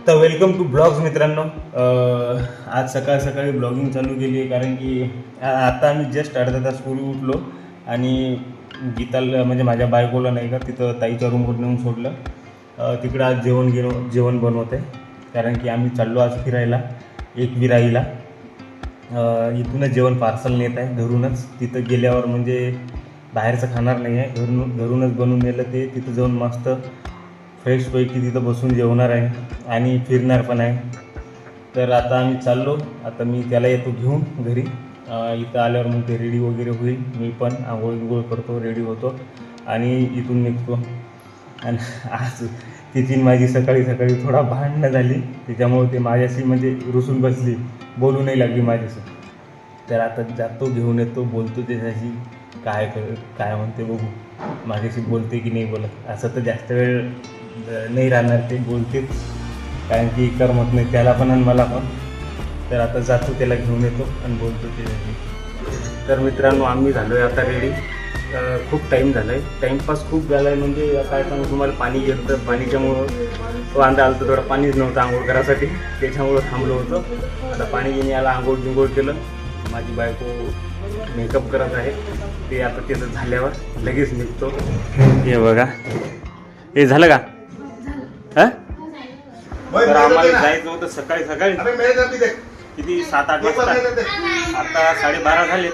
तर welcome to blogs मित्रांनो. आज सकाळ सकाळी ब्लॉगिंग चालू केली आहे कारण की आता आम्ही जस्ट अर्धा तास पूर्वी उठलो आणि गीताला म्हणजे माझ्या बायकोला नाही का तिथं ताईच्या रूमवर नेऊन सोडलं. तिकडं आज जेवण बनवत आहे कारण की आम्ही चाललो आज फिरायला एक विराईला. इथूनच जेवण पार्सल नेत आहे घरूनच. तिथं गेल्यावर म्हणजे बाहेरचं खाणार नाही आहे, घरूनच बनवून नेलं ते. तिथं जाऊन मस्त फ्रेशपैकी तिथं बसून जेवणार आहे आणि फिरणार पण आहे. तर आता आम्ही चाललो. आता मी त्याला येतो घेऊन घरी. इथं आल्यावर मग ते रेडी वगैरे होईल. मी पण आंघोळ करतो, रेडी होतो आणि इथून निघतो. आणि आज तिची माझी सकाळी थोडा भांडणं झाली, त्याच्यामुळे ते माझ्याशी म्हणजे रुसून बसली, बोलू नाही लागली माझ्याशी. तर आता जातो, घेऊन येतो, बोलतो त्याच्याशी, काय म्हणते बघू, माझ्याशी बोलते की नाही बोलत. असं तर जास्त वेळ नाही राहणार, ते बोलतेच कारण की करमत नाही त्याला पण आणि मला पण. तर आता जातो, त्याला घेऊन येतो आणि बोलतो त्याच्याशी. तर मित्रांनो, आम्ही झालो आहे आता रेडी. खूप टाईम झाला आहे, टाईमपास खूप झाला आहे. म्हणजे काय सांगू तुम्हाला, पाणी गेलं तर पाणीच्यामुळं वांदा आलं तर थोडं पाणीच नव्हतं आंघोळ करायसाठी, त्याच्यामुळं थांबलो होतो. आता पाणी घेणे आला, आंघोळ केलं. माझी बायको मेकअप करत आहे, ते आता त्याचं झाल्यावर लगेच निघतो. हे बघा, हे झालं का? हां, तर आम्हाला जायचं होतं सकाळी किती 7-8 वाजता. आता 12:30 झाले.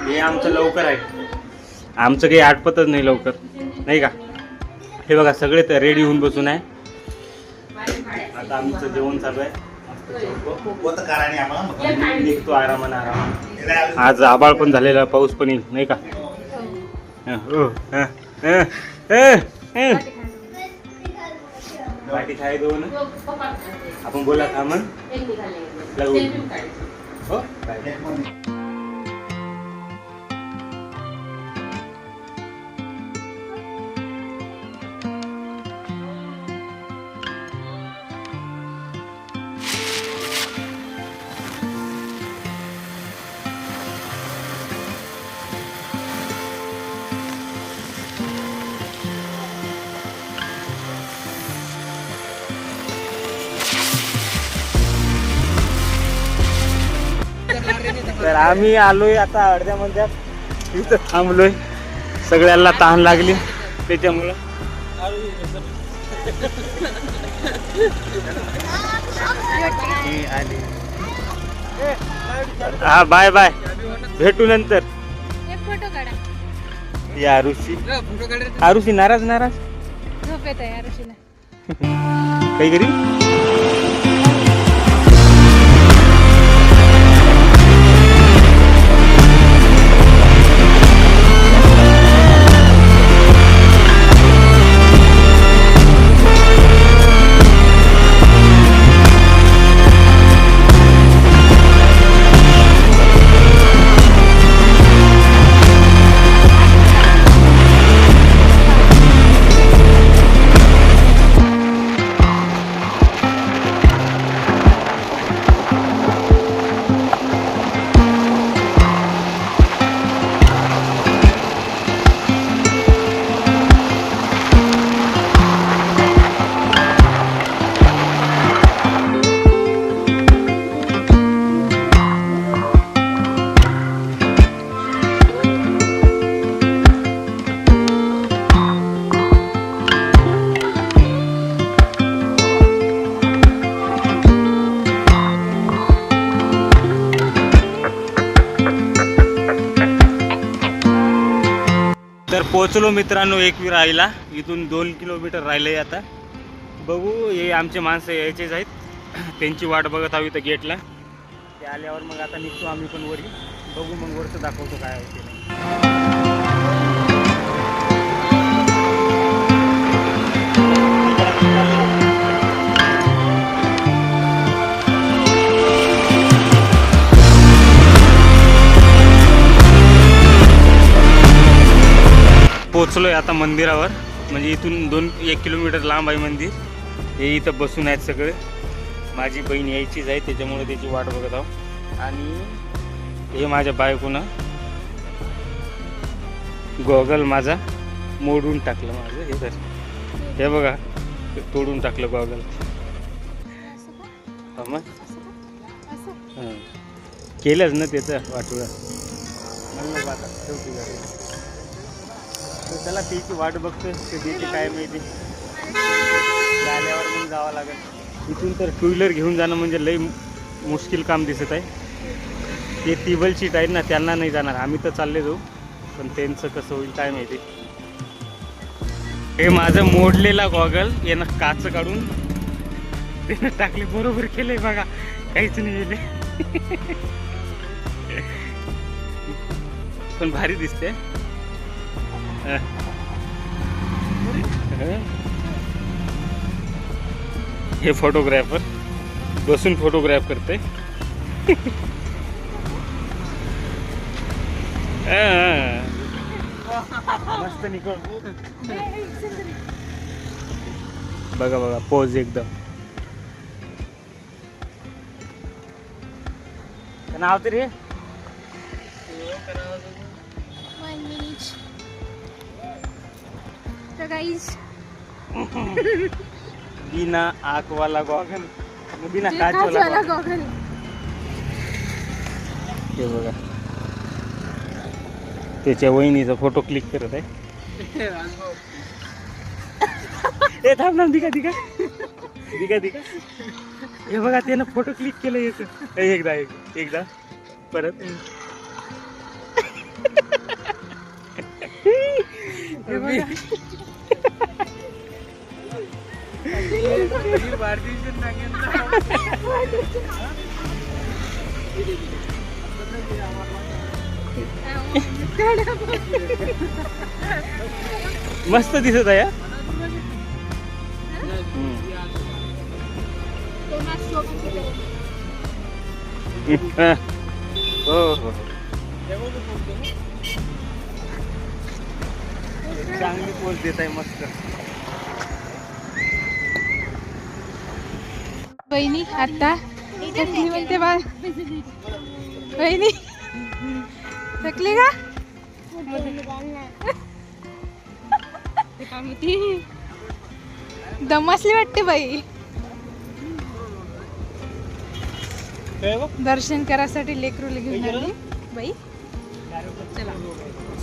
हे आमचं लवकर आहे, आमचं काही आटपतच नाही लवकर, नाही का? हे बघा, सगळे तर रेडी होऊन बसून आहे. आता आमचं जेवण चालू आहे. निघतो आरामानं. आज आभाळ पण झालेला, पाऊस पण येईल, नाही का? पाठी खाय दोन आपण बोला खा मग हो. तर आम्ही आलोय आता अर्ध्या मध्यात, इथं थांबलोय. सगळ्यांना तहान लागली त्याच्यामुळं. हा, बाय बाय, भेटू नंतर. या आरुषी नाराज झोपेत आहे आरुषीला. काही करी पोचलो मित्रांनो एकविराईला. इथून 2 किलोमीटर राहिलंय. आता बघू, हे आमचे माणसं यायचेच आहेत, त्यांची वाट बघत आहोत इथं गेटला. ते आल्यावर मग आता निघतो आम्ही पण वरी. बघू मग वरचं दाखवतो काय आहे ते. पोचलोय आता मंदिरावर. म्हणजे इथून 1 किलोमीटर लांब आहे मंदिर. हे इथं बसून आहेत सगळे. माझी बहीण यायचीच आहे, त्याच्यामुळे त्याची वाट बघत आहो. आणि हे माझ्या बायकोनं गॉगल माझा मोडून टाकलं. माझं हे बघा, तोडून टाकलं गॉगल. मग केलंच ना त्याचं वाटोळं. म्हणलं आता शेवटी गाडी तर त्याला त्याची वाट बघतोय कधी काय माहिती. आल्यावर मग जावं लागेल. इथून तर टू व्हीलर घेऊन जाणं म्हणजे लई मुश्किल काम दिसत आहे. ते टिबल सीट आहेत ना त्यांना नाही जाणार. आम्ही तर चालले जाऊ पण त्यांचं कसं होईल काय माहिती. हे माझं मोडलेला गॉगल यानं काच काढून त्यानं टाकले. बरोबर केलंय बघा. काहीच नाही गेले पण भारी दिसते. हे फोटोग्राफर बसून फोटोग्राफ करते. मस्त निकोल. बघा बघा पोज एकदम. नाव तरी बिना आंख वाला गॉगल बिना काच वाला गॉगल. हे बघा त्याच्या वहिनीचा फोटो क्लिक करत आहे. हे थांब ना. दिका दिका दिका दिका. हे बघा त्यानं फोटो क्लिक केलं याचं. एकदा परत. हे बघा. मस्त दिसत आहे. हो हो चांगली पोच देत आहे. मस्त. बहिणी आता म्हणते बा बहिणी थकली का? दमसली वाटते बाई. दर्शन करायसाठी लेकरूला घेऊन आली बाई.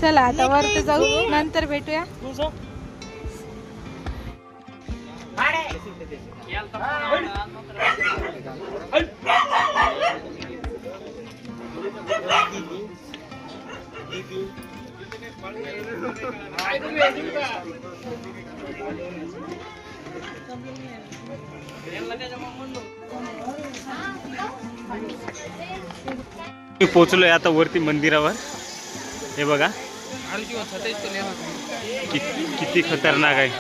चला आता वरती जाऊ. नंतर भेटूया. पोचलोय आता वरती मंदिरावर. हे बघा किती खतरनाक आहे.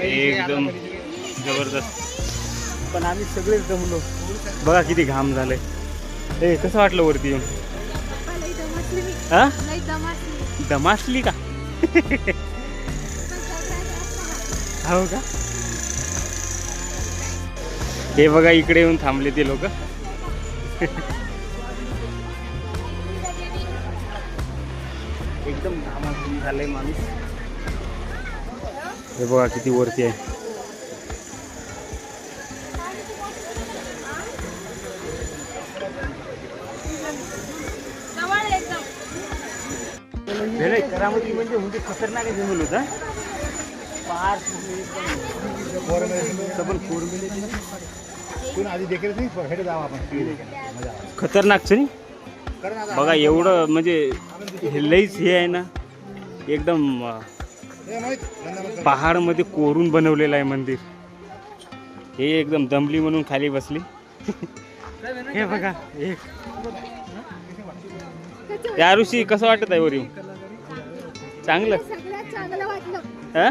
एकदम जबरदस्त. पण आम्ही सगळेच जमलो. बघा किती घाम झालंय. हे कसं वाटलं वरती येऊन? हा दमासली का? हो का? हे बघा इकडे येऊन थांबले ते लोक. एकदम घामाघूम झालंय माणूस. हे बघा किती वरती आहे. करामती म्हणजे खतरनाक जंगल होता. खतरनाक नाही बघा. एवढं म्हणजे हे लईच हे आहे ना. एकदम पहाड मध्ये कोरून बनवलेलं आहे मंदिर. हे एकदम दमली म्हणून खाली बसली. हे बघा. या ऋषी कसं वाटत आहे वरी? चांगलं हा?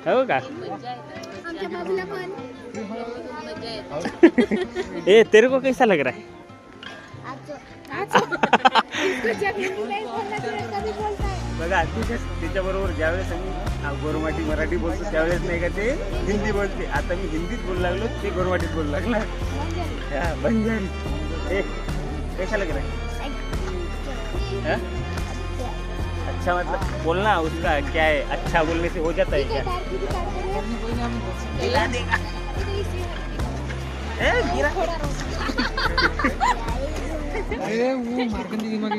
हो का? ए तेरे को कैसा लग रहा है? बघा त्याच्याबरोबर ज्यावेळेस आम्ही गोरमाटी मराठी बोलतो त्यावेळेस नाही का ते हिंदी बोलते. आता मी हिंदीत बोलू लागलो ते गोरमाटीत बोलू लागला. बंजारी. ए कैसा लग रहा है? अच्छा मतलब बोलना उसका क्या है? अच्छा बोलने से हो जाता है क्या?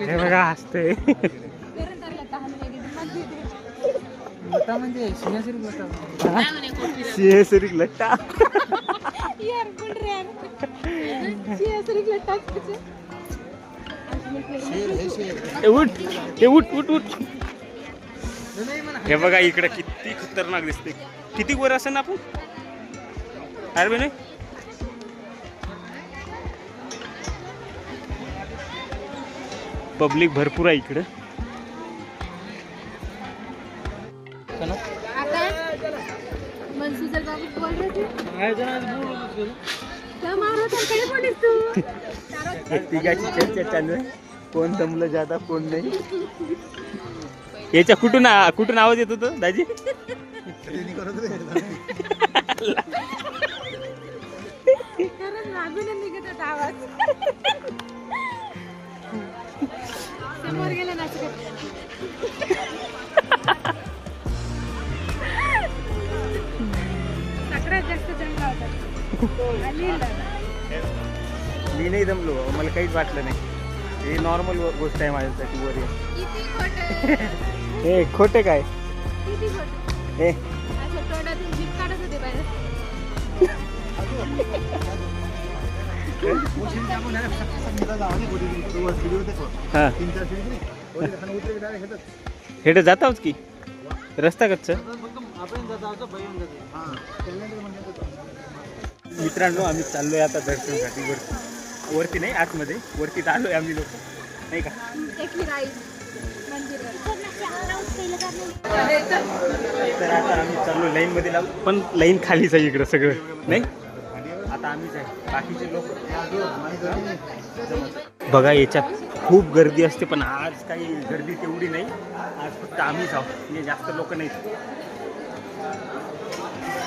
हे बघा हसते. सिंहसरी लट्टा. यार बोल रे यार. सिंहसरी लट्टा. उठ. हे बघा इकडे किती खतरनाक दिसते. किती वर असेल ना आपण अरे बे नाही. पब्लिक भरपूर आहे इकडं. आता मनसू जर बाबू बोल रहे थे क्या मारो कडे बोलीस तू. तिघाची चर्चा चालू आहे. कोण दमलं जादा कोण नाही. याच्या कुठून आवाज येत होतो दाजी. खरंच मागून निघत होता आवाज. समोर गेला नाच. सगळ्यात जास्त जमला होता. मी नाही दमलो. मला काहीच वाटलं नाही. हे नॉर्मल गोष्ट आहे माझ्यासाठी. वर किती खोटं. हे खोटे काय किती खोटं. हे असं तोंडातून जीभ काढत होते बाहेर. हा हेड जाताच की रस्ता कच्चा. मित्रांनो आम्ही चाललोय आता दर्शनासाठी. वरती नाही आतमध्ये. वरती आलोय आम्ही लोक नाही का. तर आता आम्ही चाललो लाईन मध्ये लागू. पण लाईन खालीच आहे इकडं सगळं नाही. आता आम्हीच आहे. बाकीचे लोक बघा याच्यात खूप गर्दी असते. पण आज काही गर्दी तेवढी नाही. आज फक्त आम्हीच आहोत. म्हणजे जास्त लोक नाहीत.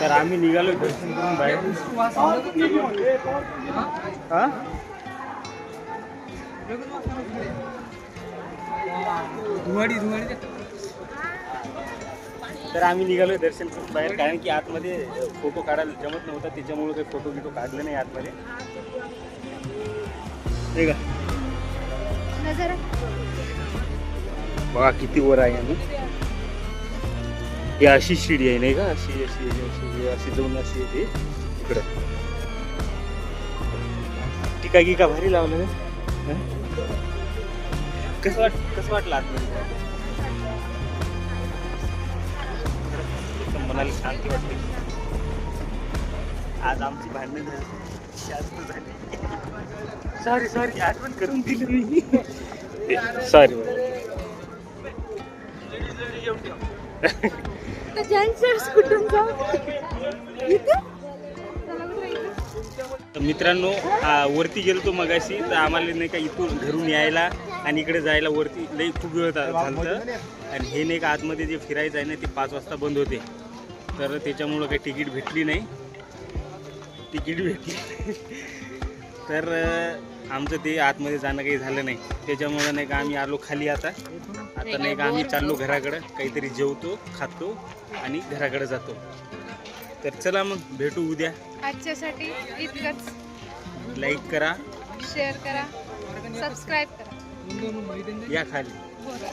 तर आम्ही निघालो दर्शन करून बाहेर. हा तर आम्ही निघालोय दर्शन करून बाहेर. कारण की आतमध्ये फोटो काढायला जमत नव्हता. त्याच्यामुळे काही फोटो बिटो काढले नाही आतमध्ये. हे का बघा किती वर आहे आम्ही. ही अशी शिडी आहे नाही का. अशी अशी अशी अशी जाऊन अशी येते इकडं. टीका गिका भारी लावलं ना. कसं वाटलं आतमध्ये. मनाला शांती वाटते. आज आमची भांडणं जास्त झाली. सॉरी आठवण करून दिली मी. सॉरी. मित्रांनो वरती गेलो मगाशी. तर आम्हाला नाही का इथून घरून यायला आणि इकडे जायला वरती लई खूप वेळ झालं. आणि हे नाही का आतमध्ये जे फिरायचं आहे ना ते 5 वाजता बंद होते. तर त्याच्यामुळं काही तिकीट भेटली नाही. तर आमचं ते आतमध्ये जाणं काही झालं नाही. त्याच्यामुळं नाही का आम्ही आलो खाली. आता नाही का आम्ही चाललो घराकडं. काहीतरी जेवतो खातो आणि घराकडे जातो. तर चला मग भेटू उद्या. आजच्यासाठी इतकंच. लाईक करा, शेअर करा, सबस्क्राईब करा. या खाली. बोला.